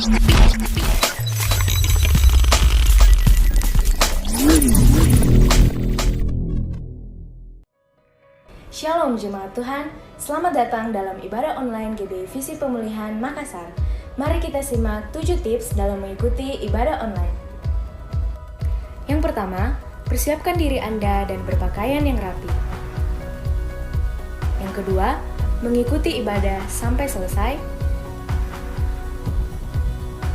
Shalom Jemaat Tuhan, selamat datang dalam ibadah online GBI Visi Pemulihan Makassar. Mari kita simak 7 tips dalam mengikuti ibadah online. Yang pertama, persiapkan diri Anda dan berpakaian yang rapi. Yang kedua, mengikuti ibadah sampai selesai.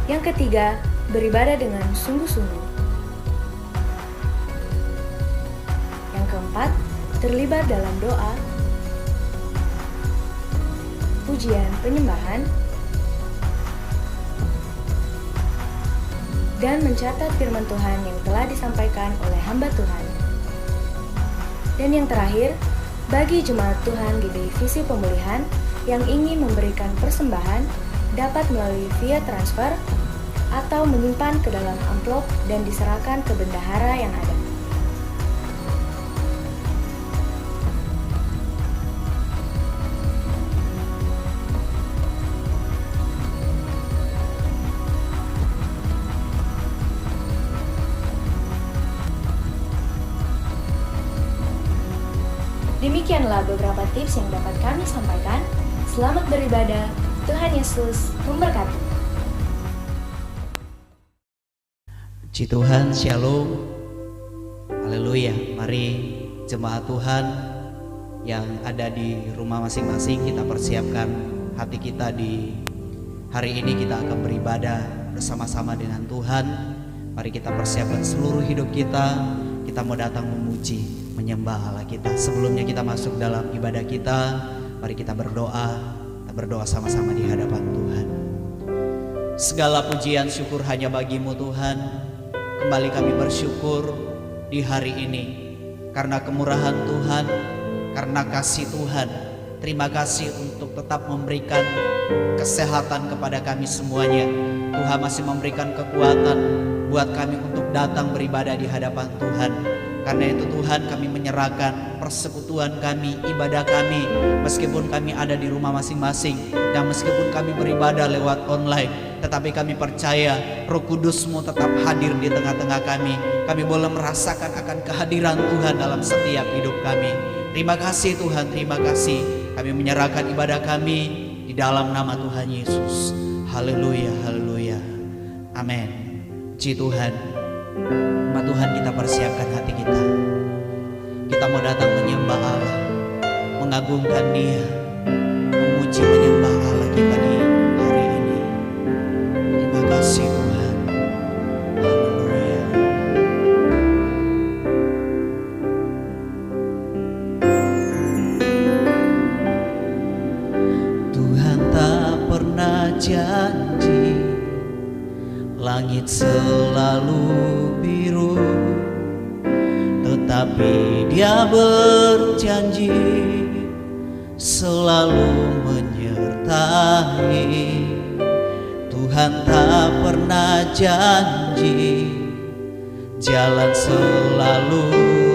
Yang ketiga, beribadah dengan sungguh-sungguh. Yang keempat, terlibat dalam doa, pujian penyembahan, dan mencatat firman Tuhan yang telah disampaikan oleh hamba Tuhan. Dan yang terakhir, bagi jemaat Tuhan GBI Visi Pemulihan yang ingin memberikan persembahan, dapat melalui via transfer atau menyimpan ke dalam amplop dan diserahkan ke bendahara yang ada. Demikianlah beberapa tips yang dapat kami sampaikan. Selamat beribadah, Tuhan Yesus memberkati. Puji Tuhan, Shalom, Haleluya. Mari jemaat Tuhan yang ada di rumah masing-masing, kita persiapkan hati kita di hari ini. Kita akan beribadah bersama-sama dengan Tuhan. Mari kita persiapkan seluruh hidup kita. Kita mau datang memuji, menyembah Allah kita. Sebelumnya kita masuk dalam ibadah kita, mari kita berdoa. Kita berdoa sama-sama di hadapan Tuhan. Segala pujian syukur hanya bagi-Mu Tuhan. Kembali kami bersyukur di hari ini karena kemurahan Tuhan, karena kasih Tuhan. Terima kasih untuk tetap memberikan kesehatan kepada kami semuanya. Tuhan masih memberikan kekuatan buat kami untuk datang beribadah di hadapan Tuhan. Karena itu Tuhan, kami menyerahkan persekutuan kami, ibadah kami, meskipun kami ada di rumah masing-masing dan meskipun kami beribadah lewat online, tetapi kami percaya Roh Kudus-Mu tetap hadir di tengah-tengah kami. Kami boleh merasakan akan kehadiran Tuhan dalam setiap hidup kami. Terima kasih Tuhan, terima kasih. Kami menyerahkan ibadah kami di dalam nama Tuhan Yesus. Haleluya, haleluya. Amin. Puji Tuhan. Umat Tuhan, kita persiapkan hati kita. Kita mau datang menyembah Allah, mengagungkan Dia, memuji menyembah Allah kita di hari ini. Terima kasih Tuhan. Haleluya. Tuhan tak pernah janji langit selalu biru, tetapi Dia berjanji selalu menyertai. Tuhan tak pernah janji jalan selalu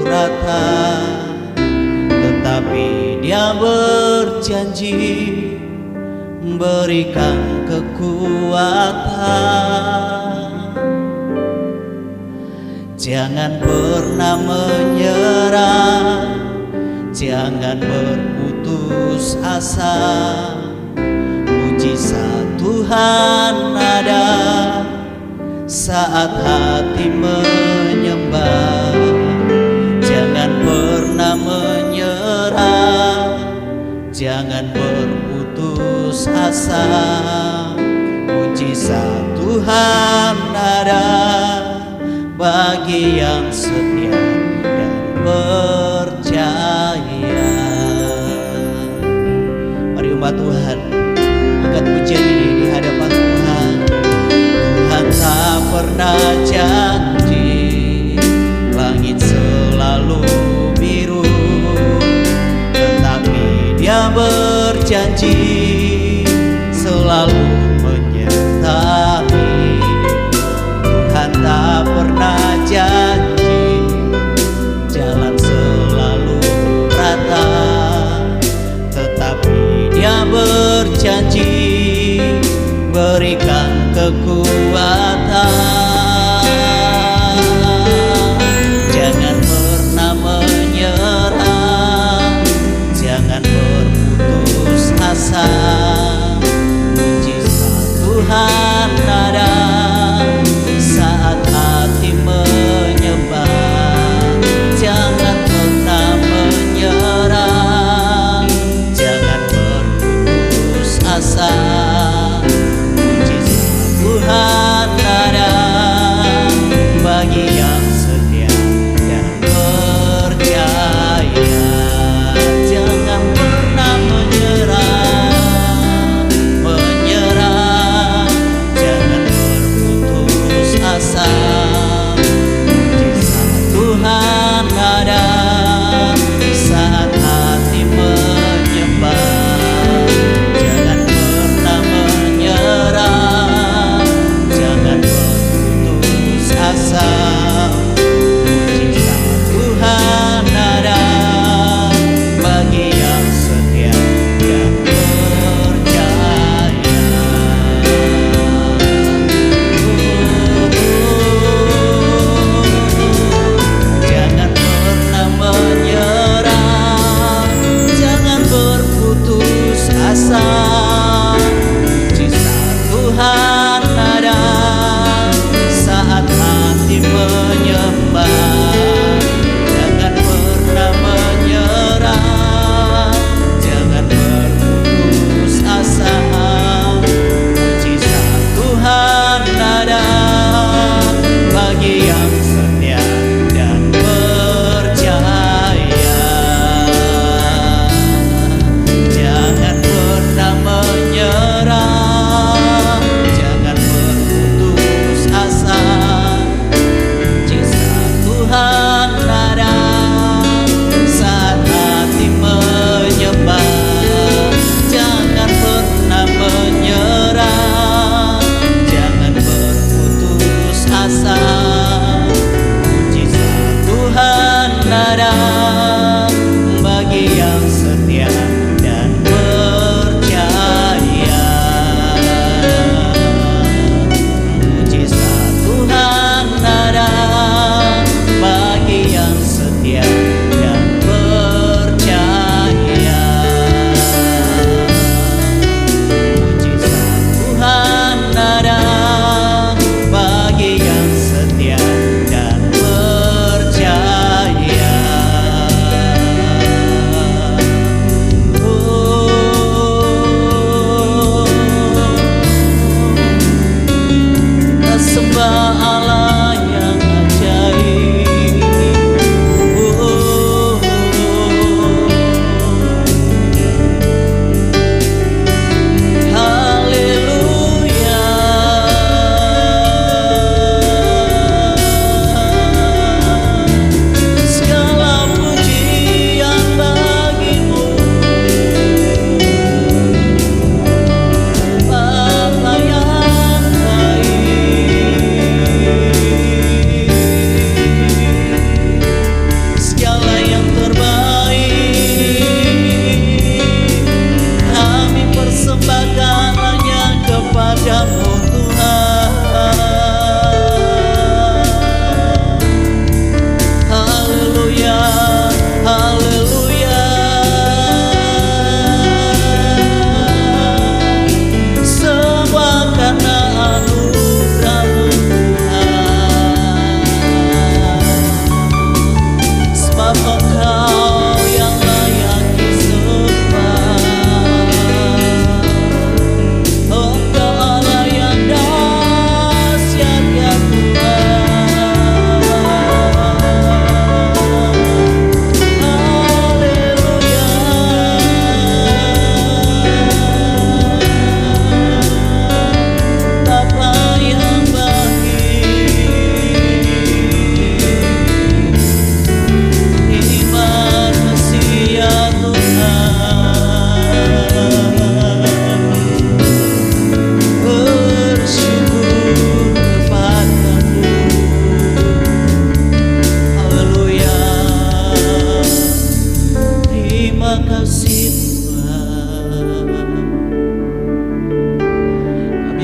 rata, tetapi Dia berjanji berikan kekuatan. Jangan pernah menyerah, jangan berputus asa. Mujizat Tuhan ada saat hati menyembah. Jangan pernah menyerah, jangan berputus asa. Mujizat Tuhan ada bagi yang setia dan percaya. Mari umat Tuhan, angkat pujian ini di hadapan Tuhan. Tuhan tak pernah janji langit selalu biru, tetapi Dia berjanji selalu menyertai. Tuhan tak pernah janji jalan selalu rata, tetapi Dia berjanji berikan kekuatan. Jangan pernah menyerah, jangan berputus asa. Mujizat Tuhan ada saat hati menyembah. Jangan pernah menyerah, jangan berputus asa. Mujizat Tuhan ada.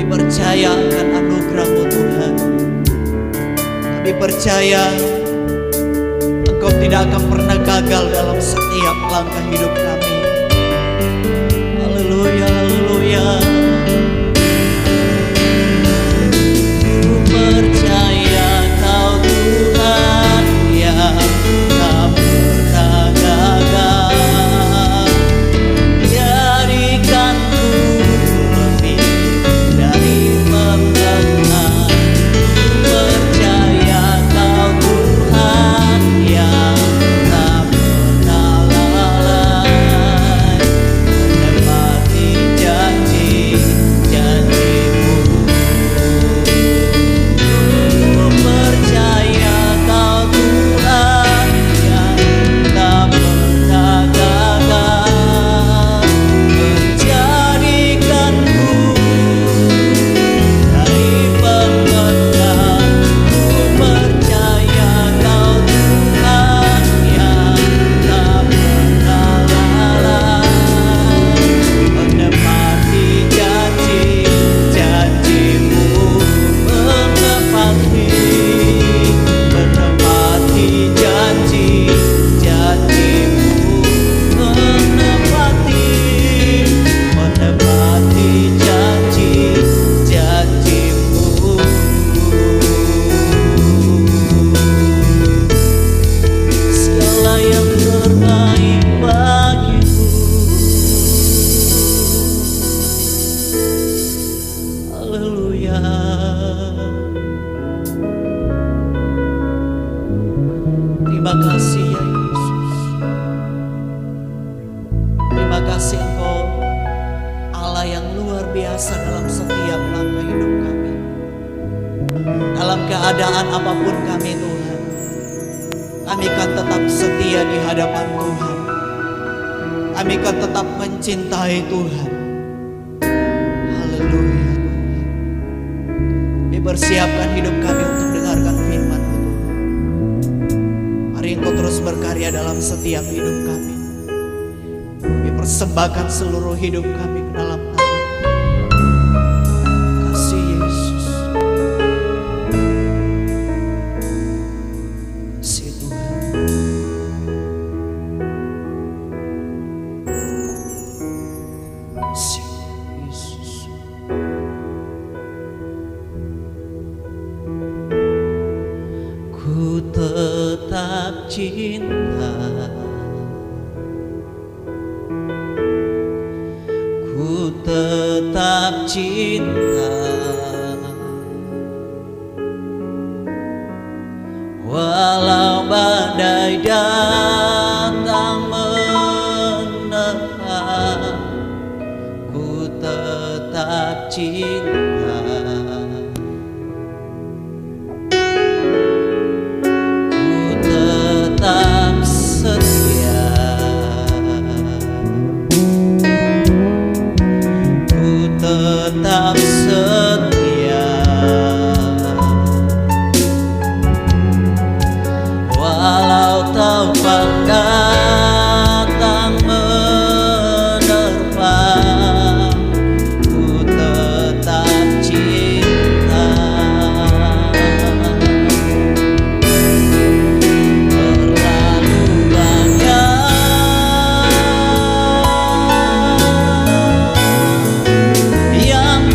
percaya akan anugerah-Mu Tuhan. Kami percaya Engkau tidak akan pernah gagal dalam setiap langkah hidup kami. Haleluya, haleluya. Ku percaya Kau Tuhan yang tak pernah gagal. Jadikanku lebih dari pemenang. Ku percaya Kau Tuhan yang tak pernah lalai, menepati janji-janji-Mu. Ku percaya Kau Tuhan yang tak pernah gagal, menjadikanku dari pemenang. Ku percaya Kau Tuhan yang tak pernah lalai, menepati janji-janji-Mu. Menepati janji-janji-Mu. Menepati janji-janji-Mu. Segala yang terbaik bagiku. Haleluya. Terima kasih ya Yesus. Terima kasih Engkau Allah yang luar biasa dalam setiap langkah hidup kami. Dalam keadaan apapun kami Tuhan, kami akan tetap setia di hadapan Tuhan. Kami akan tetap mencintai Tuhan. Haleluya. Kami persiapkan hidup kami untuk dengarkan firman-Mu Tuhan. Mari Engkau terus berkarya dalam setiap hidup kami. Kami persembahkan seluruh hidup kami ke dalam tangan. Kasih Yesus. Kasih Tuhan. Kasih Yesus. Ku tetap cinta, ku tetap cinta, walau badai datang menerpa. Ku tetap cinta, ku tetap setia, ku tetap setia, walau taufan datang menerpa. Ku tetap cinta. Terlalu banyak yang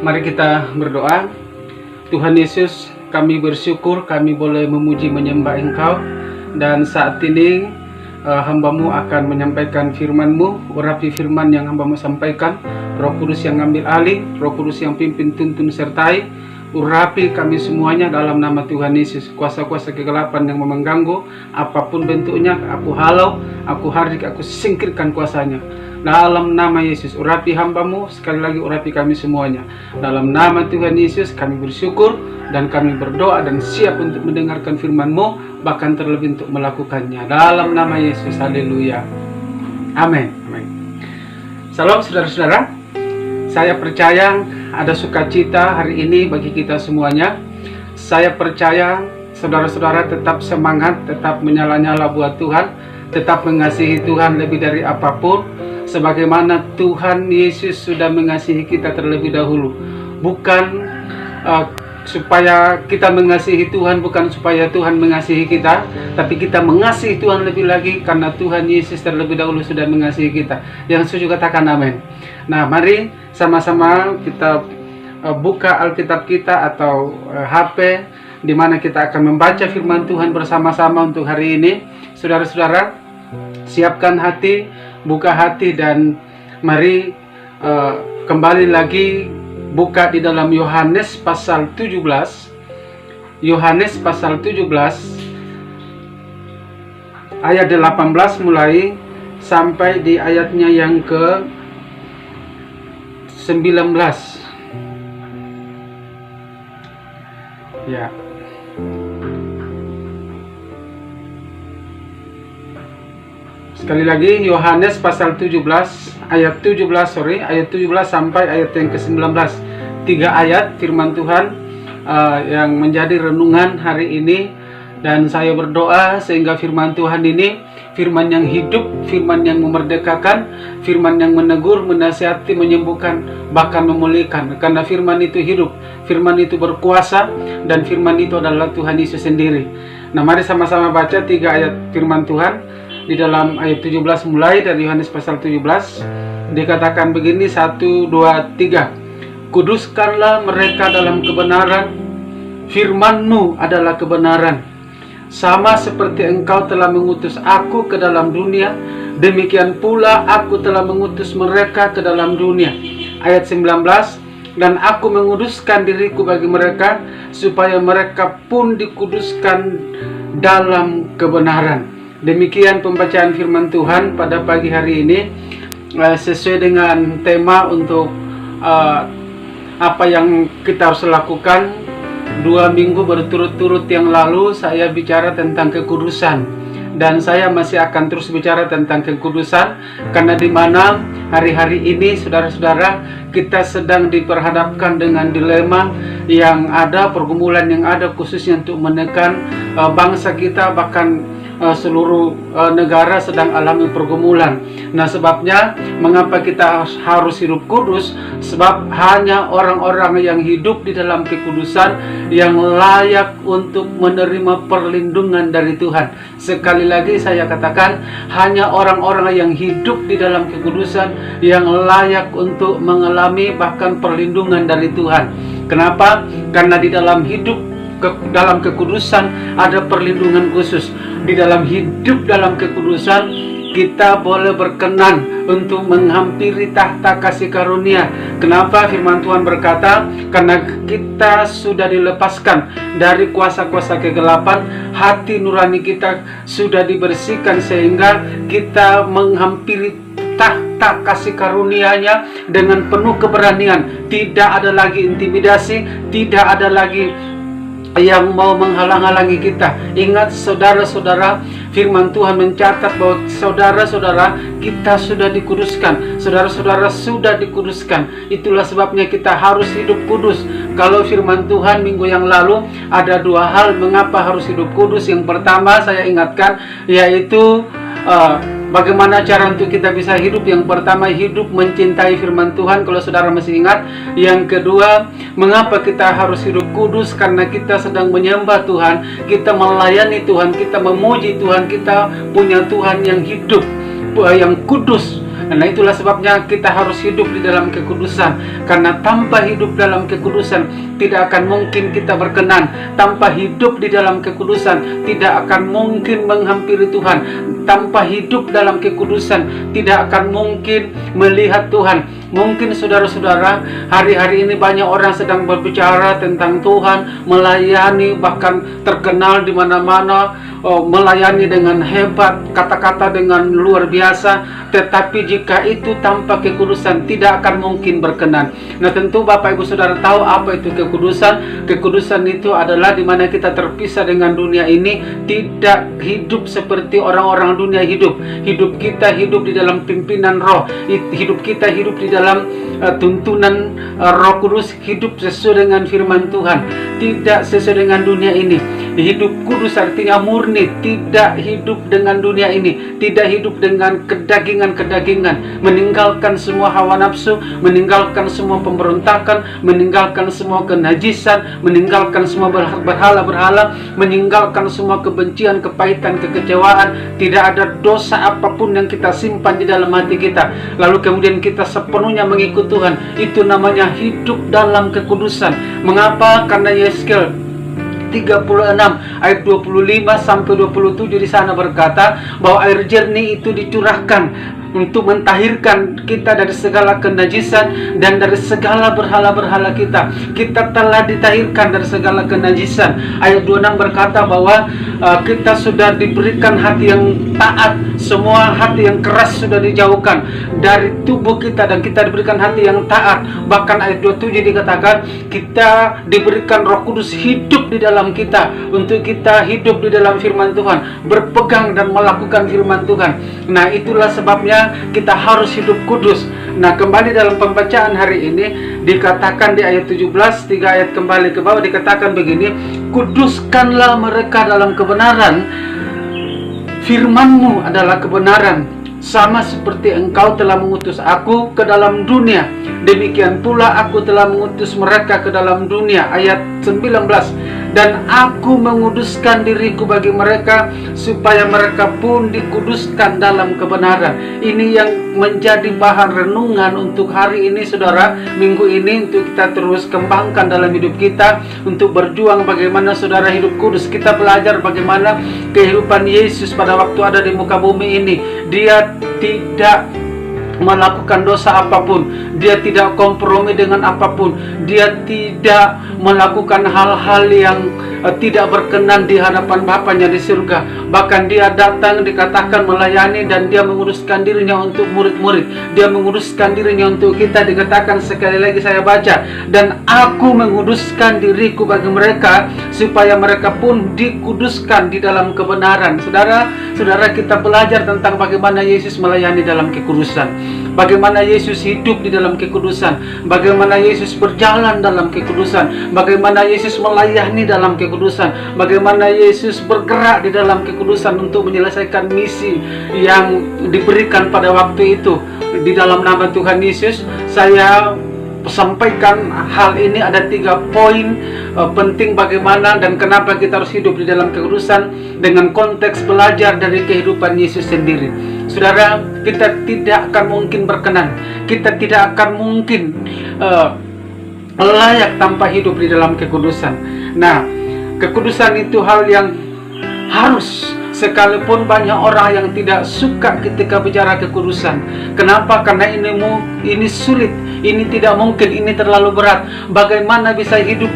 Mari kita berdoa. Tuhan Yesus, kami bersyukur kami boleh memuji menyembah Engkau. Dan saat ini hamba-Mu akan menyampaikan firman-Mu. Urapi firman yang hamba-Mu sampaikan. Roh Kudus yang ambil alih, Roh Kudus yang pimpin, tuntun, sertai. Urapi kami semuanya dalam nama Tuhan Yesus. Kuasa-kuasa kegelapan yang mengganggu, apapun bentuknya, aku halau, aku hardik, aku singkirkan kuasanya. Dalam nama Yesus, urapi hamba-Mu, sekali lagi urapi kami semuanya. Dalam nama Tuhan Yesus kami bersyukur dan kami berdoa dan siap untuk mendengarkan firman-Mu, bahkan terlebih untuk melakukannya. Dalam nama Yesus, haleluya. Amin. Amin. Salam saudara-saudara. Saya percaya ada sukacita hari ini bagi kita semuanya. Saya percaya saudara-saudara tetap semangat, tetap menyala-nyala buat Tuhan, tetap mengasihi Tuhan lebih dari apapun. Sebagaimana Tuhan Yesus sudah mengasihi kita terlebih dahulu. Bukan supaya kita mengasihi Tuhan, bukan supaya Tuhan mengasihi kita, tapi kita mengasihi Tuhan lebih lagi karena Tuhan Yesus terlebih dahulu sudah mengasihi kita. Yang setuju katakan amin. Nah, mari sama-sama kita buka Alkitab kita atau HP, di mana kita akan membaca firman Tuhan bersama-sama untuk hari ini. Saudara-saudara, siapkan hati, buka hati, dan mari kembali lagi buka di dalam Yohanes pasal 17. Yohanes pasal 17 ayat 18 mulai sampai di ayatnya yang ke 19. Ya. Sekali lagi, Yohanes pasal 17 ayat 17 sampai ayat yang ke-19. 3 ayat firman Tuhan yang menjadi renungan hari ini. Dan saya berdoa sehingga firman Tuhan ini firman yang hidup, firman yang memerdekakan, firman yang menegur, menasihati, menyembuhkan, bahkan memulihkan. Karena firman itu hidup, firman itu berkuasa, dan firman itu adalah Tuhan Yesus sendiri. Nah, mari sama-sama baca 3 ayat firman Tuhan. Di dalam ayat 17 mulai dari Yohanes pasal 17 dikatakan begini, 1, 2, 3. Kuduskanlah mereka dalam kebenaran, firman-Mu adalah kebenaran. Sama seperti Engkau telah mengutus aku ke dalam dunia, demikian pula aku telah mengutus mereka ke dalam dunia. Ayat 19, dan aku menguduskan diriku bagi mereka, supaya mereka pun dikuduskan dalam kebenaran. Demikian pembacaan firman Tuhan pada pagi hari ini, sesuai dengan tema untuk apa yang kita harus lakukan. 2 minggu berturut-turut yang lalu saya bicara tentang kekudusan, dan saya masih akan terus bicara tentang kekudusan, karena di mana hari-hari ini saudara-saudara kita sedang diperhadapkan dengan dilema yang ada, pergumulan yang ada, khususnya untuk menekan bangsa kita, bahkan seluruh negara sedang alami pergumulan. Nah, sebabnya mengapa kita harus hidup kudus? Sebab hanya orang-orang yang hidup di dalam kekudusan yang layak untuk menerima perlindungan dari Tuhan. Sekali lagi saya katakan, hanya orang-orang yang hidup di dalam kekudusan yang layak untuk mengalami bahkan perlindungan dari Tuhan. Kenapa? Karena di dalam hidup dalam kekudusan ada perlindungan khusus. Di dalam hidup dalam kekudusan kita boleh berkenan untuk menghampiri tahta kasih karunia. Kenapa? Firman Tuhan berkata, karena kita sudah dilepaskan dari kuasa-kuasa kegelapan, hati nurani kita sudah dibersihkan sehingga kita menghampiri tahta kasih karunia-Nya dengan penuh keberanian. Tidak ada lagi intimidasi, tidak ada lagi yang mau menghalang-halangi kita. Ingat saudara-saudara, firman Tuhan mencatat bahwa saudara-saudara kita sudah dikuduskan. Saudara-saudara sudah dikuduskan. Itulah sebabnya kita harus hidup kudus. Kalau firman Tuhan minggu yang lalu ada 2 hal mengapa harus hidup kudus. Yang pertama saya ingatkan, yaitu bagaimana cara untuk kita bisa hidup. Yang pertama, hidup mencintai firman Tuhan, kalau saudara masih ingat. Yang kedua, mengapa kita harus hidup kudus? Karena kita sedang menyembah Tuhan, kita melayani Tuhan, kita memuji Tuhan, kita punya Tuhan yang hidup, yang kudus. Nah itulah sebabnya kita harus hidup di dalam kekudusan. Karena tanpa hidup dalam kekudusan tidak akan mungkin kita berkenan. Tanpa hidup di dalam kekudusan tidak akan mungkin menghampiri Tuhan. Tanpa hidup dalam kekudusan tidak akan mungkin melihat Tuhan. Mungkin saudara-saudara, hari-hari ini banyak orang sedang berbicara tentang Tuhan, melayani, bahkan terkenal di mana-mana, melayani dengan hebat, kata-kata dengan luar biasa. Tetapi jika itu tanpa kekudusan tidak akan mungkin berkenan. Nah tentu Bapak Ibu Saudara tahu apa itu kekudusan. Kekudusan itu adalah di mana kita terpisah dengan dunia ini, tidak hidup seperti orang-orang dunia hidup. Hidup kita hidup di dalam pimpinan Roh. Hidup kita hidup di dalam tuntunan Roh Kudus, hidup sesuai dengan firman Tuhan, tidak sesuai dengan dunia ini. Hidup kudus artinya murni, tidak hidup dengan dunia ini, tidak hidup dengan kedagingan-kedagingan, meninggalkan semua hawa nafsu, meninggalkan semua pemberontakan, meninggalkan semua kenajisan, meninggalkan semua berhala-berhala, meninggalkan semua kebencian, kepahitan, kekecewaan. Tidak ada dosa apapun yang kita simpan di dalam hati kita, lalu kemudian kita sepenuhnya mengikut Tuhan. Itu namanya hidup dalam kekudusan. Mengapa? Karena Yeskel 36 ayat 25 sampai 27 di sana berkata bahwa air jernih itu dicurahkan untuk mentahirkan kita dari segala kenajisan dan dari segala berhala-berhala kita. Kita telah ditahirkan dari segala kenajisan. Ayat 26 berkata bahwa kita sudah diberikan hati yang taat. Semua hati yang keras sudah dijauhkan dari tubuh kita dan kita diberikan hati yang taat. Bahkan ayat 27 dikatakan kita diberikan Roh Kudus hidup di dalam kita untuk kita hidup di dalam firman Tuhan, berpegang dan melakukan firman Tuhan. Nah itulah sebabnya kita harus hidup kudus. Nah kembali dalam pembacaan hari ini dikatakan di ayat 17, 3 ayat kembali ke bawah dikatakan begini, kuduskanlah mereka dalam kebenaran, firman-Mu adalah kebenaran, sama seperti Engkau telah mengutus aku ke dalam dunia, demikian pula aku telah mengutus mereka ke dalam dunia. Ayat 19, dan aku menguduskan diriku bagi mereka supaya mereka pun dikuduskan dalam kebenaran. Ini yang menjadi bahan renungan untuk hari ini saudara, minggu ini, untuk kita terus kembangkan dalam hidup kita, untuk berjuang bagaimana saudara hidup kudus. Kita belajar bagaimana kehidupan Yesus pada waktu ada di muka bumi ini. Dia tidak melakukan dosa apapun, dia tidak kompromi dengan apapun, dia tidak melakukan hal-hal yang tidak berkenan di hadapan Bapanya di surga. Bahkan dia datang dikatakan melayani dan dia menguduskan dirinya untuk murid-murid, dia menguduskan dirinya untuk kita. Dikatakan sekali lagi saya baca, dan aku menguduskan diriku bagi mereka supaya mereka pun dikuduskan di dalam kebenaran. Saudara kita belajar tentang bagaimana Yesus melayani dalam kekudusan, bagaimana Yesus hidup di dalam kekudusan, bagaimana Yesus berjalan dalam kekudusan, bagaimana Yesus melayani dalam kekudusan, bagaimana Yesus bergerak di dalam kekudusan untuk menyelesaikan misi yang diberikan pada waktu itu. Di dalam nama Tuhan Yesus, saya sampaikan hal ini. Ada 3 poin penting bagaimana dan kenapa kita harus hidup di dalam kekudusan dengan konteks belajar dari kehidupan Yesus sendiri. Saudara, kita tidak akan mungkin berkenan, kita tidak akan mungkin layak tanpa hidup di dalam kekudusan. Nah, kekudusan itu hal yang harus, sekalipun banyak orang yang tidak suka ketika bicara kekudusan. Kenapa? Karena ini sulit, ini tidak mungkin, ini terlalu berat. Bagaimana bisa hidup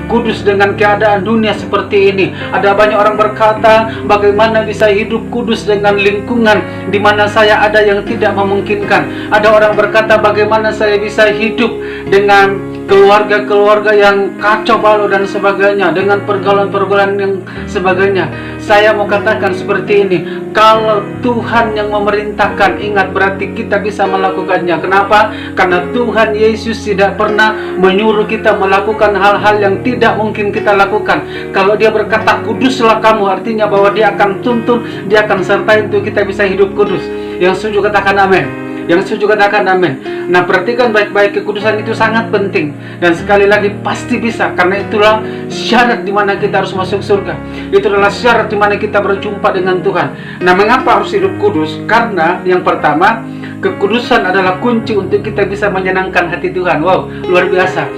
kudus dengan keadaan dunia seperti ini? Ada banyak orang berkata, bagaimana bisa hidup kudus dengan lingkungan di mana saya ada yang tidak memungkinkan? Ada orang berkata, bagaimana saya bisa hidup dengan keluarga-keluarga yang kacau balau dan sebagainya, dengan pergaulan-pergaulan yang sebagainya. Saya mau katakan seperti ini, kalau Tuhan yang memerintahkan, ingat, berarti kita bisa melakukannya. Kenapa? Karena Tuhan Yesus tidak pernah menyuruh kita melakukan hal-hal yang tidak mungkin kita lakukan. Kalau dia berkata kuduslah kamu, artinya bahwa dia akan tuntun, dia akan sertai untuk kita bisa hidup kudus. Yang setuju katakan amin. Yang setuju katakan amin. Nah, perhatikan baik-baik, kekudusan itu sangat penting. Dan sekali lagi pasti bisa, karena itulah syarat di mana kita harus masuk surga. Itu adalah syarat di mana kita berjumpa dengan Tuhan. Nah, mengapa harus hidup kudus? Karena yang pertama, Kekudusan adalah kunci untuk kita bisa menyenangkan hati Tuhan. Wow, luar biasa.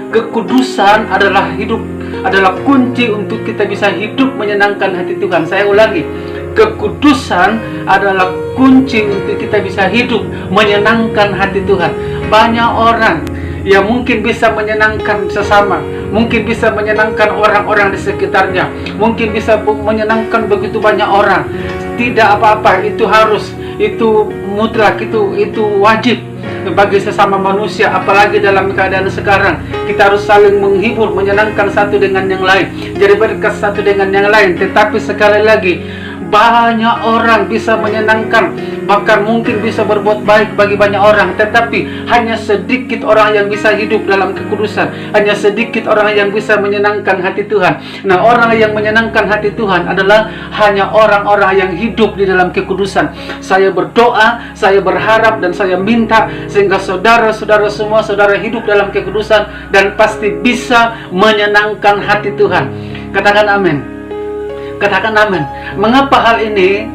Kekudusan adalah kunci untuk kita bisa hidup menyenangkan hati Tuhan. Saya ulangi, kekudusan adalah kunci untuk kita bisa hidup menyenangkan hati Tuhan. Banyak orang yang mungkin bisa menyenangkan sesama, mungkin bisa menyenangkan orang-orang di sekitarnya, mungkin bisa menyenangkan begitu banyak orang. Tidak apa-apa, itu harus, itu mutlak, itu wajib bagi sesama manusia. Apalagi dalam keadaan sekarang, kita harus saling menghibur, menyenangkan satu dengan yang lain, jadi berkat satu dengan yang lain. Tetapi sekali lagi, banyak orang bisa menyenangkan, bahkan mungkin bisa berbuat baik bagi banyak orang, tetapi hanya sedikit orang yang bisa hidup dalam kekudusan. Hanya sedikit orang yang bisa menyenangkan hati Tuhan. Nah, orang yang menyenangkan hati Tuhan adalah hanya orang-orang yang hidup di dalam kekudusan. Saya berdoa, saya berharap, dan saya minta sehingga saudara-saudara semua, saudara hidup dalam kekudusan dan pasti bisa menyenangkan hati Tuhan. Katakan amin. Katakan amin. Mengapa hal ini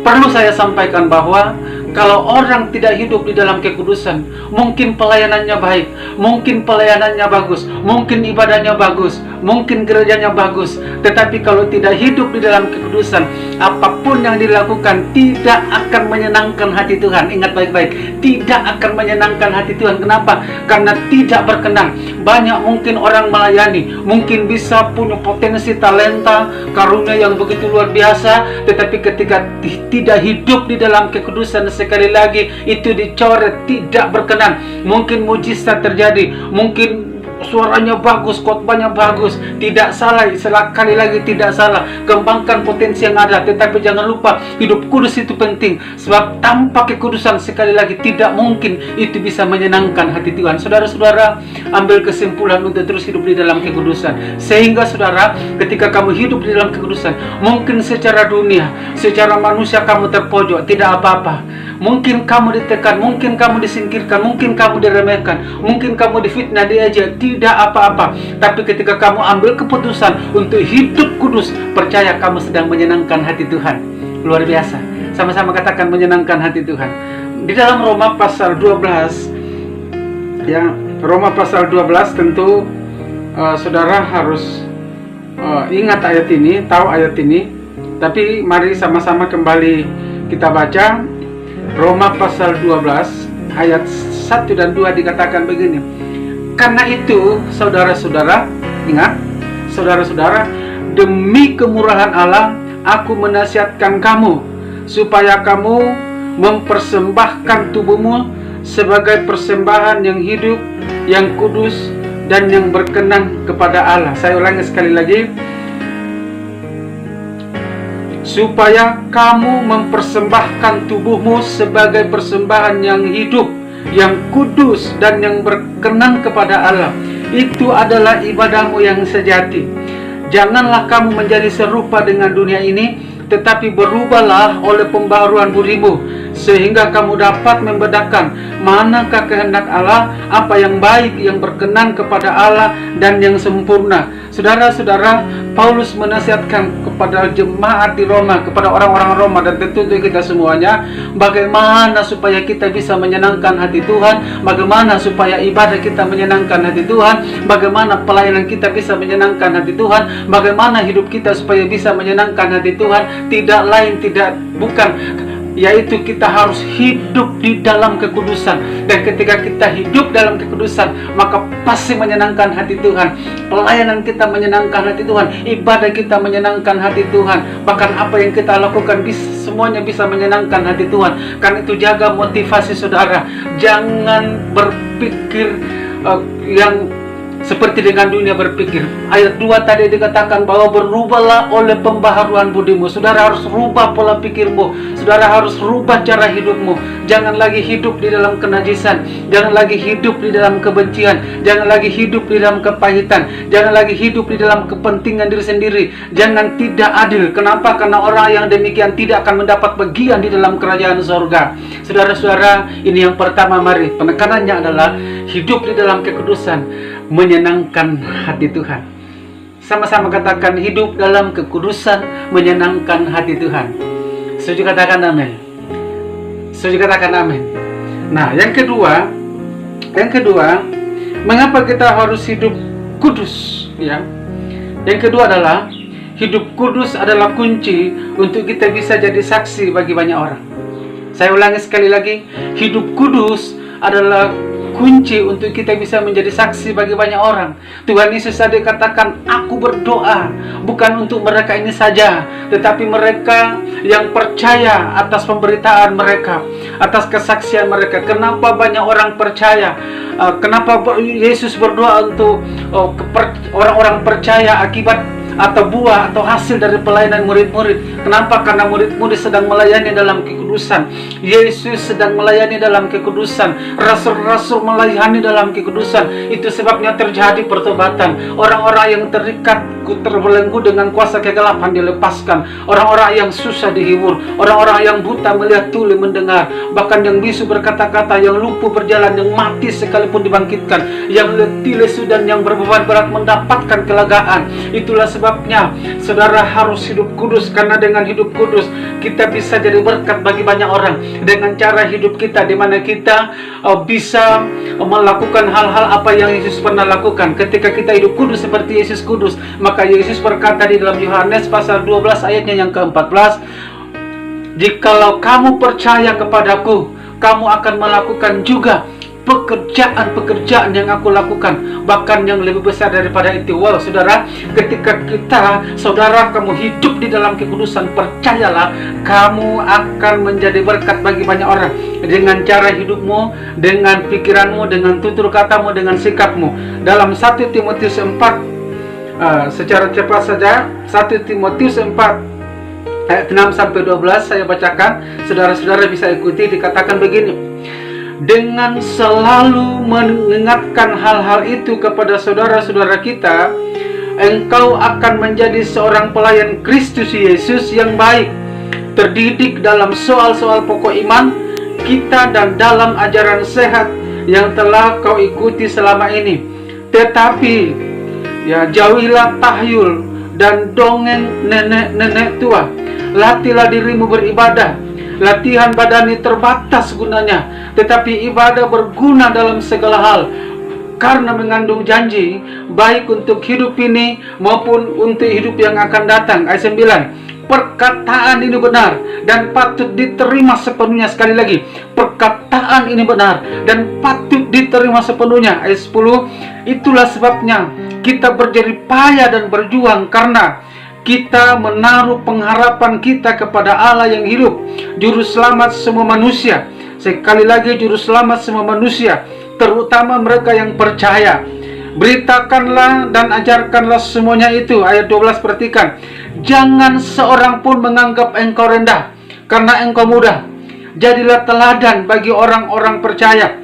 perlu saya sampaikan? Bahwa kalau orang tidak hidup di dalam kekudusan, mungkin pelayanannya baik, mungkin pelayanannya bagus, mungkin ibadahnya bagus, mungkin gerejanya bagus, tetapi kalau tidak hidup di dalam kekudusan, apapun yang dilakukan tidak akan menyenangkan hati Tuhan. Ingat baik-baik, tidak akan menyenangkan hati Tuhan. Kenapa? Karena tidak berkenan. Banyak mungkin orang melayani, mungkin bisa punya potensi, talenta, karunia yang begitu luar biasa, tetapi ketika tidak hidup di dalam kekudusan, sekali lagi itu dicoret, tidak berkenan. Mungkin mujizat terjadi, mungkin suaranya bagus, khotbahnya bagus, tidak salah, sekali lagi tidak salah, kembangkan potensi yang ada, tetapi jangan lupa hidup kudus itu penting, sebab tanpa kekudusan sekali lagi tidak mungkin itu bisa menyenangkan hati Tuhan. Saudara-saudara, ambil kesimpulan untuk terus hidup di dalam kekudusan, sehingga saudara, ketika kamu hidup di dalam kekudusan, mungkin secara dunia, secara manusia kamu terpojok, tidak apa-apa. Mungkin kamu ditekan, mungkin kamu disingkirkan, mungkin kamu diremehkan, mungkin kamu difitnah, diejek, tidak apa-apa. Tapi ketika kamu ambil keputusan untuk hidup kudus, percaya kamu sedang menyenangkan hati Tuhan. Luar biasa. Sama-sama katakan menyenangkan hati Tuhan. Di dalam Roma pasal 12, ya, Roma pasal 12 tentu saudara harus ingat ayat ini, tahu ayat ini. Tapi mari sama-sama kembali kita baca. Roma pasal 12 ayat 1 dan 2 dikatakan begini. Karena itu, saudara-saudara, ingat, saudara-saudara, demi kemurahan Allah, aku menasihatkan kamu, supaya kamu mempersembahkan tubuhmu sebagai persembahan yang hidup, yang kudus, dan yang berkenan kepada Allah. Saya ulangi sekali lagi. Supaya kamu mempersembahkan tubuhmu sebagai persembahan yang hidup, yang kudus, dan yang berkenan kepada Allah. Itu adalah ibadahmu yang sejati. Janganlah kamu menjadi serupa dengan dunia ini, tetapi berubahlah oleh pembaharuan budimu, sehingga kamu dapat membedakan manakah kehendak Allah, apa yang baik, yang berkenan kepada Allah, dan yang sempurna. Saudara-saudara, Paulus menasihatkan kepada jemaat di Roma, kepada orang-orang Roma, dan tentu untuk kita semuanya, bagaimana supaya kita bisa menyenangkan hati Tuhan, bagaimana supaya ibadah kita menyenangkan hati Tuhan, bagaimana pelayanan kita bisa menyenangkan hati Tuhan, bagaimana hidup kita supaya bisa menyenangkan hati Tuhan. Tidak lain, bukan, yaitu kita harus hidup di dalam kekudusan. Dan ketika kita hidup dalam kekudusan, maka pasti menyenangkan hati Tuhan. Pelayanan kita menyenangkan hati Tuhan, ibadah kita menyenangkan hati Tuhan, bahkan apa yang kita lakukan semuanya bisa menyenangkan hati Tuhan. Karena itu jaga motivasi saudara. Jangan berpikir yang seperti dengan dunia berpikir. Ayat 2 tadi dikatakan bahwa berubahlah oleh pembaharuan budimu. Saudara harus rubah pola pikirmu. Saudara harus rubah cara hidupmu. Jangan lagi hidup di dalam kenajisan. Jangan lagi hidup di dalam kebencian. Jangan lagi hidup di dalam kepahitan. Jangan lagi hidup di dalam kepentingan diri sendiri. Jangan tidak adil. Kenapa? Karena orang yang demikian tidak akan mendapat bagian di dalam kerajaan surga. Saudara-saudara, ini yang pertama, mari penekanannya adalah hidup di dalam kekudusan, menyenangkan hati Tuhan. Sama-sama katakan hidup dalam kekudusan, menyenangkan hati Tuhan. Setuju, katakan amin. Setuju, katakan amin. Nah, yang kedua, mengapa kita harus hidup kudus? Ya, yang kedua adalah hidup kudus adalah kunci untuk kita bisa jadi saksi bagi banyak orang. Saya ulangi sekali lagi, hidup kudus adalah kunci untuk kita bisa menjadi saksi bagi banyak orang. Tuhan Yesus tadi katakan, aku berdoa bukan untuk mereka ini saja, tetapi mereka yang percaya atas pemberitaan mereka, atas kesaksian mereka. Kenapa banyak orang percaya? Kenapa Yesus berdoa untuk orang-orang percaya akibat atau buah atau hasil dari pelayanan murid-murid? Kenapa? Karena murid-murid sedang melayani dalam kekudusan. Yesus sedang melayani dalam kekudusan. Rasul-rasul melayani dalam kekudusan. Itu sebabnya terjadi pertobatan. Orang-orang yang terikat, terbelenggu dengan kuasa kegelapan dilepaskan. Orang-orang yang susah dihibur. Orang-orang yang buta melihat, tuli mendengar. Bahkan yang bisu berkata-kata, yang lumpuh berjalan, yang mati sekalipun dibangkitkan, yang letih lesu dan yang berbeban berat mendapatkan kelegaan. Itulah sebabnya saudara harus hidup kudus, karena dengan hidup kudus kita bisa jadi berkat bagi banyak orang. Dengan cara hidup kita, di mana kita bisa melakukan hal-hal apa yang Yesus pernah lakukan. Ketika kita hidup kudus seperti Yesus kudus, maka Yesus berkata di dalam Yohanes pasal 12 ayatnya yang ke-14, jikalau kamu percaya kepadaku, kamu akan melakukan juga pekerjaan-pekerjaan yang aku lakukan, bahkan yang lebih besar daripada itu. Wow, saudara, ketika saudara kamu hidup di dalam kekudusan, percayalah, kamu akan menjadi berkat bagi banyak orang. Dengan cara hidupmu, dengan pikiranmu, dengan tutur katamu, dengan sikapmu. Dalam 1 Timotius 4, secara cepat saja, 1 Timotius 4 ayat 6-12 saya bacakan, saudara-saudara bisa ikuti. Dikatakan begini, dengan selalu mengingatkan hal-hal itu kepada saudara-saudara kita, engkau akan menjadi seorang pelayan Kristus Yesus yang baik, terdidik dalam soal-soal pokok iman kita dan dalam ajaran sehat yang telah kau ikuti selama ini. Tetapi jauhilah tahyul dan dongeng nenek-nenek tua. Latihlah dirimu beribadah. Latihan badani terbatas gunanya, tetapi ibadah berguna dalam segala hal, karena mengandung janji baik untuk hidup ini maupun untuk hidup yang akan datang. Ayat 9, perkataan ini benar dan patut diterima sepenuhnya. Sekali lagi, perkataan ini benar dan patut diterima sepenuhnya. Ayat 10, itulah sebabnya kita berjerih payah dan berjuang, karena kita menaruh pengharapan kita kepada Allah yang hidup, juru selamat semua manusia. Sekali lagi, juru selamat semua manusia, terutama mereka yang percaya. Beritakanlah dan ajarkanlah semuanya itu. Ayat 12, perhatikan, jangan seorang pun menganggap engkau rendah karena engkau muda. Jadilah teladan bagi orang-orang percaya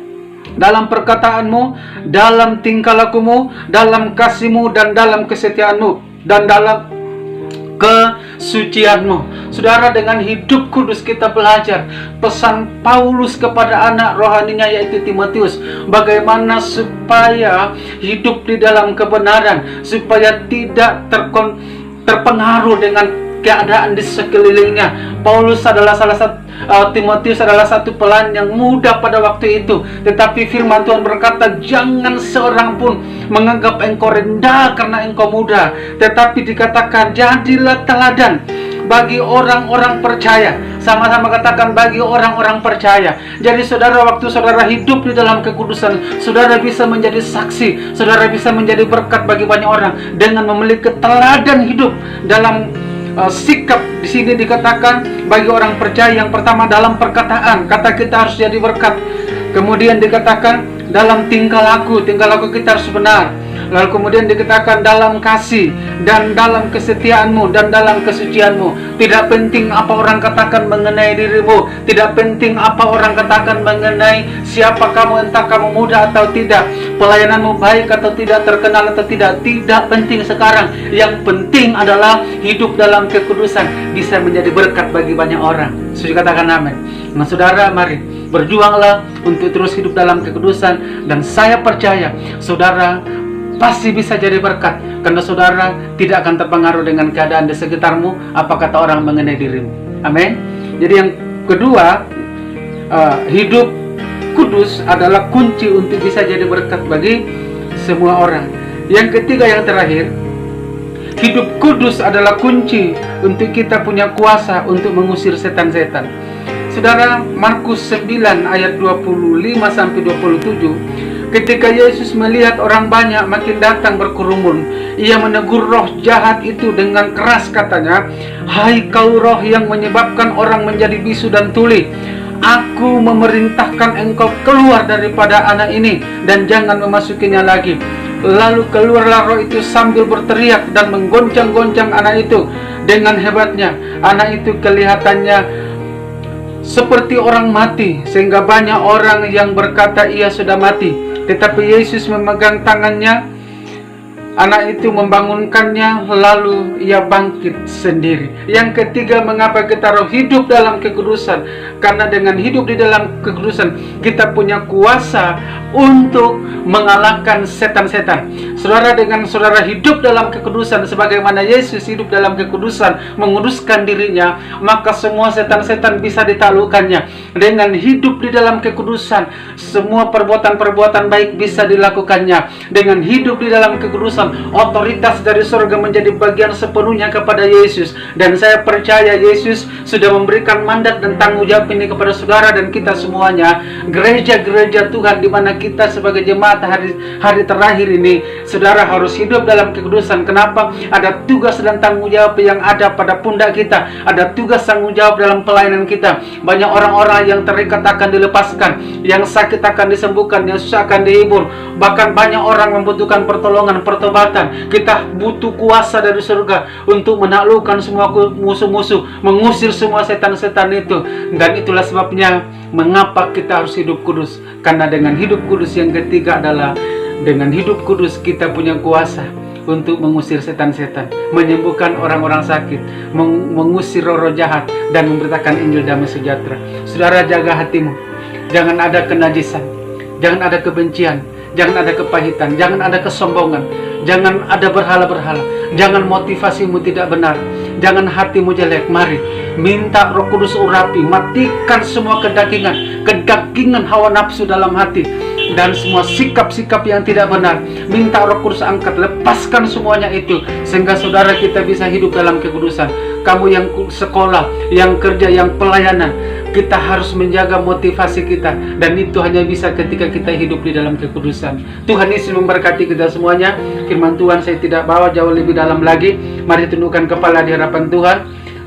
dalam perkataanmu, dalam tingkah lakumu, dalam kasihmu, dan dalam kesetiaanmu, dan dalam kesucianmu. Saudara, dengan hidup kudus kita belajar pesan Paulus kepada anak rohaninya, yaitu Timotius, bagaimana supaya hidup di dalam kebenaran, supaya tidak terpengaruh dengan keadaan di sekelilingnya. Timotius adalah satu pelayan yang muda pada waktu itu, tetapi firman Tuhan berkata, jangan seorang pun menganggap engkau rendah karena engkau muda, tetapi dikatakan jadilah teladan bagi orang-orang percaya. Sama-sama katakan, bagi orang-orang percaya. Jadi saudara, waktu saudara hidup di dalam kekudusan, saudara bisa menjadi saksi, saudara bisa menjadi berkat bagi banyak orang dengan memiliki teladan hidup dalam sikap. Di sini dikatakan bagi orang percaya, yang pertama dalam perkataan, kata kita harus jadi berkat. Kemudian dikatakan dalam tingkah laku kita harus benar. Lalu kemudian dikatakan dalam kasih dan dalam kesetiaanmu dan dalam kesucianmu. Tidak penting apa orang katakan mengenai dirimu, tidak penting apa orang katakan mengenai siapa kamu, entah kamu muda atau tidak, pelayananmu baik atau tidak, terkenal atau tidak penting sekarang. Yang penting adalah hidup dalam kekudusan, bisa menjadi berkat bagi banyak orang. Sudah katakan amin. Nah saudara, mari berjuanglah untuk terus hidup dalam kekudusan, dan saya percaya saudara pasti bisa jadi berkat, karena saudara tidak akan terpengaruh dengan keadaan di sekitarmu, apa kata orang mengenai dirimu. Amin. Jadi yang kedua, hidup kudus adalah kunci untuk bisa jadi berkat bagi semua orang. Yang ketiga, yang terakhir, hidup kudus adalah kunci untuk kita punya kuasa untuk mengusir setan-setan. Saudara, Markus 9 ayat 25-27, ketika Yesus melihat orang banyak makin datang berkerumun, ia menegur roh jahat itu dengan keras, katanya, "Hai kau roh yang menyebabkan orang menjadi bisu dan tuli, aku memerintahkan engkau keluar daripada anak ini dan jangan memasukinya lagi." Lalu keluarlah roh itu sambil berteriak dan menggoncang-goncang anak itu dengan hebatnya. Anak itu kelihatannya seperti orang mati, sehingga banyak orang yang berkata ia sudah mati. Tetapi Yesus memegang tangannya, anak itu membangunkannya, lalu ia bangkit sendiri. Yang ketiga, mengapa kita harus hidup dalam kekudusan? Karena dengan hidup di dalam kekudusan, kita punya kuasa untuk mengalahkan setan-setan. Saudara, dengan saudara hidup dalam kekudusan, sebagaimana Yesus hidup dalam kekudusan, menguduskan dirinya, maka semua setan-setan bisa ditaklukkannya. Dengan hidup di dalam kekudusan, semua perbuatan-perbuatan baik bisa dilakukannya. Dengan hidup di dalam kekudusan, otoritas dari surga menjadi bagian sepenuhnya kepada Yesus. Dan saya percaya Yesus sudah memberikan mandat dan tanggung jawab ini kepada saudara dan kita semuanya, gereja-gereja Tuhan, di mana kita sebagai jemaat hari terakhir ini, saudara harus hidup dalam kekudusan. Kenapa? Ada tugas dan tanggung jawab yang ada pada pundak kita. Ada tugas tanggung jawab dalam pelayanan kita. Banyak orang-orang yang terikat akan dilepaskan, yang sakit akan disembuhkan, yang susah akan dihibur. Bahkan banyak orang membutuhkan pertolongan, pertobatan. Kita butuh kuasa dari surga untuk menaklukkan semua musuh-musuh, mengusir semua setan-setan itu. Dan itulah sebabnya mengapa kita harus hidup kudus. Karena dengan hidup kudus, yang ketiga adalah dengan hidup kudus kita punya kuasa untuk mengusir setan-setan, menyembuhkan orang-orang sakit, mengusir roh-roh jahat, dan memberitakan Injil damai sejahtera. Saudara, jaga hatimu. Jangan ada kenajisan, jangan ada kebencian, jangan ada kepahitan, jangan ada kesombongan, jangan ada berhala-berhala, jangan motivasimu tidak benar, jangan hatimu jelek. Mari minta Roh Kudus urapi, matikan semua kedagingan hawa nafsu dalam hati, dan semua sikap-sikap yang tidak benar. Minta Roh Kudus angkat, lepaskan semuanya itu, sehingga saudara kita bisa hidup dalam kekudusan. Kamu yang sekolah, yang kerja, yang pelayanan, kita harus menjaga motivasi kita, dan itu hanya bisa ketika kita hidup di dalam kekudusan. Tuhan Yesus memberkati kita semuanya. Firman Tuhan saya tidak bawa jauh lebih dalam lagi. Mari tundukkan kepala di hadapan Tuhan.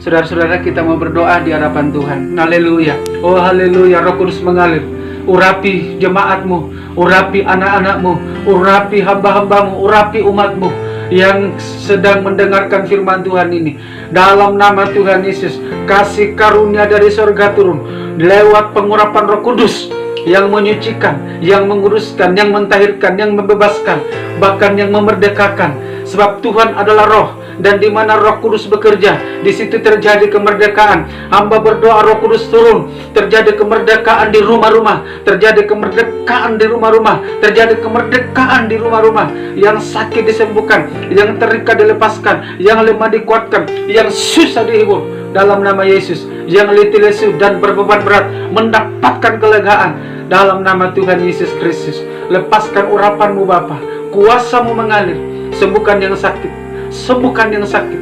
Saudara-saudara, kita mau berdoa di hadapan Tuhan. Haleluya. Oh haleluya. Roh Kudus mengalir. Urapi jemaatmu, urapi anak-anakmu, urapi hamba-hambamu, urapi umatmu yang sedang mendengarkan firman Tuhan ini. Dalam nama Tuhan Yesus, kasih karunia dari surga turun lewat pengurapan Roh Kudus yang menyucikan, yang menguruskan, yang mentahirkan, yang membebaskan, bahkan yang memerdekakan. Sebab Tuhan adalah Roh, dan di mana Roh Kudus bekerja, di situ terjadi kemerdekaan. Hamba berdoa Roh Kudus turun, terjadi kemerdekaan di rumah-rumah, terjadi kemerdekaan di rumah-rumah, terjadi kemerdekaan di rumah-rumah. Yang sakit disembuhkan, yang terikat dilepaskan, yang lemah dikuatkan, yang susah dihibur dalam nama Yesus. Yang letih lesu dan berbeban berat mendapatkan kelegaan dalam nama Tuhan Yesus Kristus. Lepaskan urapanmu Bapa, kuasamu mengalir, sembuhkan yang sakit, sembuhkan yang sakit,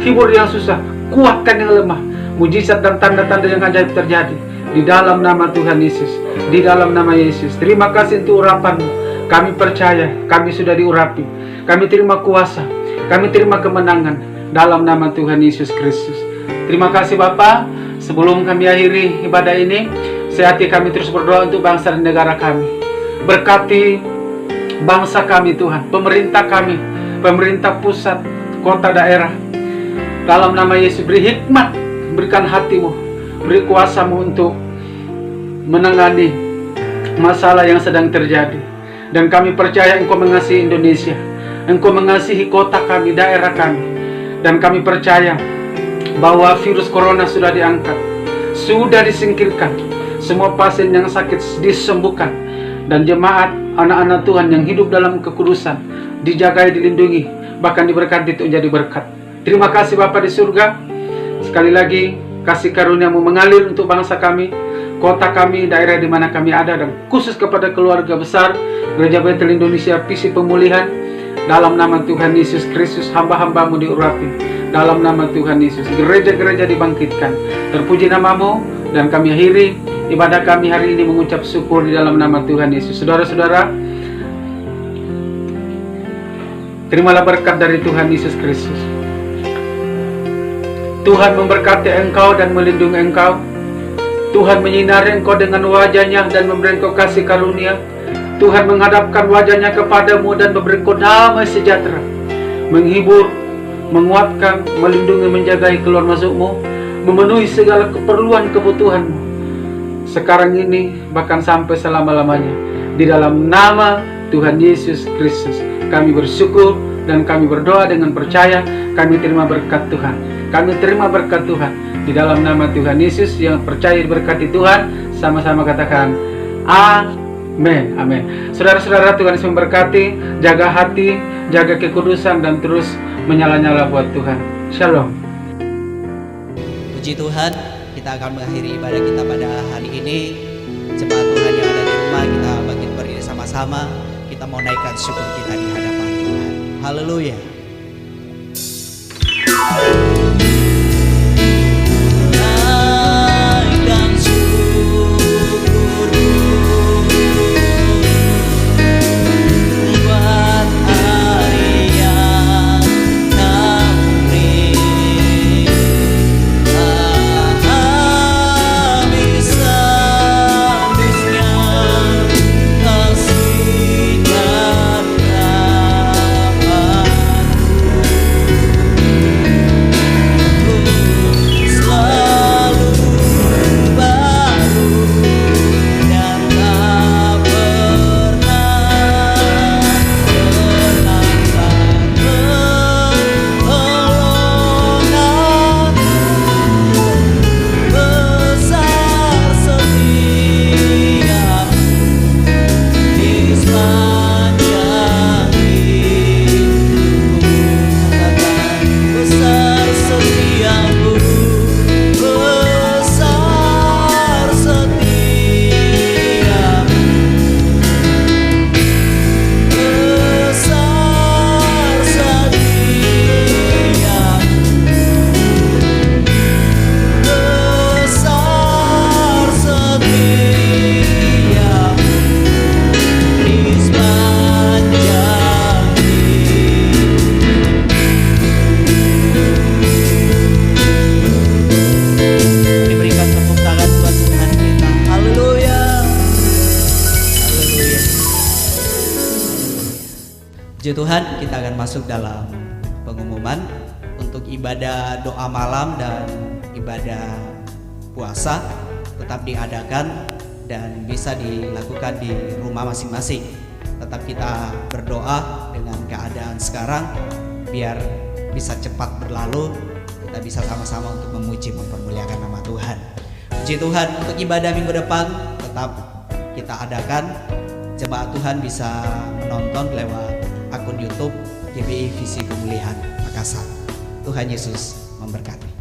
hibur yang susah, kuatkan yang lemah. Mujizat dan tanda-tanda yang ajaib terjadi di dalam nama Tuhan Yesus, di dalam nama Yesus. Terima kasih untuk urapanmu. Kami percaya kami sudah diurapi. Kami terima kuasa, kami terima kemenangan dalam nama Tuhan Yesus Kristus. Terima kasih Bapa. Sebelum kami akhiri ibadah ini, sehati kami terus berdoa untuk bangsa dan negara kami. Berkati bangsa kami Tuhan, pemerintah kami, pemerintah pusat, kota, daerah. Dalam nama Yesus, beri hikmat, berikan hatimu, beri kuasamu untuk menangani masalah yang sedang terjadi. Dan kami percaya Engkau mengasihi Indonesia, Engkau mengasihi kota kami, daerah kami. Dan kami percaya bahwa virus corona sudah diangkat, sudah disingkirkan, semua pasien yang sakit disembuhkan, dan jemaat anak-anak Tuhan yang hidup dalam kekudusan dijagai, dilindungi, bahkan diberkati untuk jadi berkat. Terima kasih Bapa di surga. Sekali lagi kasih karunia-Mu mengalir untuk bangsa kami, kota kami, daerah di mana kami ada, dan khusus kepada keluarga besar Gereja Betel Indonesia Visi Pemulihan. Dalam nama Tuhan Yesus Kristus, hamba-hambamu diurapi. Dalam nama Tuhan Yesus, gereja-gereja dibangkitkan. Terpuji namamu, dan kami akhiri ibadah kami hari ini mengucap syukur di dalam nama Tuhan Yesus. Saudara-saudara, terimalah berkat dari Tuhan Yesus Kristus. Tuhan memberkati engkau dan melindungi engkau. Tuhan menyinari engkau dengan wajah-Nya dan memberi engkau kasih karunia. Tuhan menghadapkan wajah-Nya kepadamu dan memberi engkau damai sejahtera. Menghibur, menguatkan, melindungi, menjagai keluar masukmu, memenuhi segala keperluan kebutuhanmu sekarang ini bahkan sampai selama-lamanya. Di dalam nama Tuhan Yesus Kristus kami bersyukur dan kami berdoa dengan percaya. Kami terima berkat Tuhan. Kami terima berkat Tuhan di dalam nama Tuhan Yesus. Yang percaya diberkati Tuhan, sama-sama katakan amin. Amin. Saudara-saudara, Tuhan Yesus memberkati. Jaga hati, jaga kekudusan, dan terus menyala-nyala buat Tuhan. Shalom. Puji Tuhan, kita akan mengakhiri ibadah kita pada hari ini. Jemaat Tuhan yang ada di rumah, kita bangkit berdiri sama-sama. Kita mau naikkan syukur kita di hadapan Tuhan. Haleluya. Naikkan syukurku buat hari yang kau beri. Habis-habisnya kasih dan selalu baru dan tak pernah terlambat. Pertolonganmu besar setiamu di sepanjang hidupku. Katakan besar setiamu, besar setiamu, besar setiamu, besar setiamu di sepanjang diberikan tepuk tangan buat Tuhan kita. Haleluya. Haleluya. Puji Tuhan, kita akan masuk dalam pengumuman untuk ibadah doa malam dan ibadah puasa tetap diadakan dan bisa dilakukan di rumah masing-masing. Tetap kita berdoa dengan keadaan sekarang biar bisa cepat berlalu. Kita bisa sama-sama untuk memuji, mempermuliakan nama Tuhan. Puji Tuhan, untuk ibadah minggu depan tetap kita adakan. Jemaat Tuhan bisa menonton lewat akun YouTube GBI Visi Pemulihan Makassar. Tuhan Yesus memberkati.